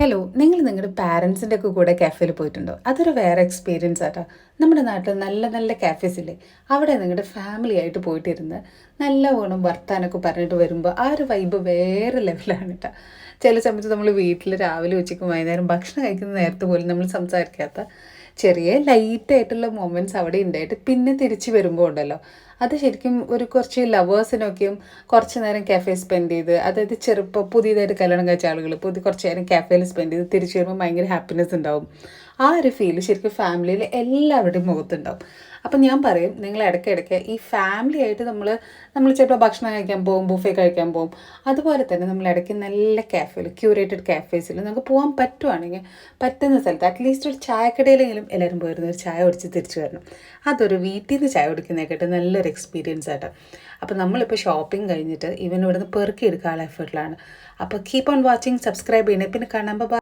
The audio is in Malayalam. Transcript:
ഹലോ, നിങ്ങൾ നിങ്ങളുടെ പാരൻസിൻ്റെ ഒക്കെ കൂടെ കാഫേയിൽ പോയിട്ടുണ്ടോ? അതൊരു വേറെ എക്സ്പീരിയൻസ് ആട്ടോ. നമ്മുടെ നാട്ടിൽ നല്ല നല്ല കാഫേസ് ഇല്ലേ, അവിടെ നിങ്ങളുടെ ഫാമിലി ആയിട്ട് പോയിട്ടിരുന്ന് നല്ല ഓണം വർത്താനൊക്കെ പറഞ്ഞിട്ട് വരുമ്പോൾ ആ ഒരു വൈബ് വേറെ ലെവലാണ് കേട്ടോ. ചില സമയത്ത് നമ്മൾ വീട്ടിൽ രാവിലെ ഉച്ചയ്ക്കും വൈകുന്നേരം ഭക്ഷണം കഴിക്കുന്ന നേരത്തെ പോലും നമ്മൾ സംസാരിക്കാത്ത ചെറിയ ലൈറ്റായിട്ടുള്ള മൊമെൻറ്റ്സ് അവിടെ ഉണ്ടായിട്ട് പിന്നെ തിരിച്ച് വരുമ്പോൾ ഉണ്ടല്ലോ, അത് ശരിക്കും ഒരു കുറച്ച് ലവേഴ്സിനൊക്കെയും കുറച്ച് നേരം കാഫേ സ്പെൻഡ് ചെയ്ത്, അതായത് പുതിയതായിട്ട് കല്യാണം കഴിച്ച ആളുകൾ കുറച്ച് നേരം കാഫേയിൽ സ്പെൻഡ് ചെയ്ത് തിരിച്ചു വരുമ്പോൾ ഭയങ്കര ഹാപ്പിനെസ് ഉണ്ടാവും. ആ ഒരു ഫീല് ശരിക്കും ഫാമിലിയിൽ എല്ലാവരുടെയും മുഖത്തുണ്ടാവും. അപ്പം ഞാൻ പറയും, നിങ്ങൾ ഇടയ്ക്കിടയ്ക്ക് ഈ ഫാമിലി ആയിട്ട് നമ്മൾ ചിലപ്പോൾ ഭക്ഷണം കഴിക്കാൻ പോകും, ബുഫേ കഴിക്കാൻ പോകും. അതുപോലെ തന്നെ നമ്മൾ ഇടയ്ക്ക് നല്ല കാഫേയിൽ, ക്യൂറേറ്റഡ് കാഫേസിൽ നമുക്ക് പോകാൻ പറ്റുവാണെങ്കിൽ പറ്റുന്ന സ്ഥലത്ത് അറ്റ്ലീസ്റ്റ് ഒരു ചായക്കടയിലെങ്കിലും എല്ലാവരും പോയിരുന്ന ഒരു ചായ കുടിച്ച് തിരിച്ചു വരണം. അതൊരു വീട്ടിൽ നിന്ന് ചായ കുടിക്കുന്നതൊക്കെ നല്ലൊരു എക്സ്പീരിയൻസ് ആയിട്ട്. അപ്പോൾ നമ്മളിപ്പോൾ ഷോപ്പിംഗ് കഴിഞ്ഞിട്ട് ഇവൻ ഇവിടുന്ന് പെറുക്കി എടുക്കാനുള്ള എഫേർട്ടിലാണ്. അപ്പോൾ കീപ്പ് ഓൺ വാച്ചിങ്, സബ്സ്ക്രൈബ് ചെയ്യണേ, പിന്നെ കാണാൻ.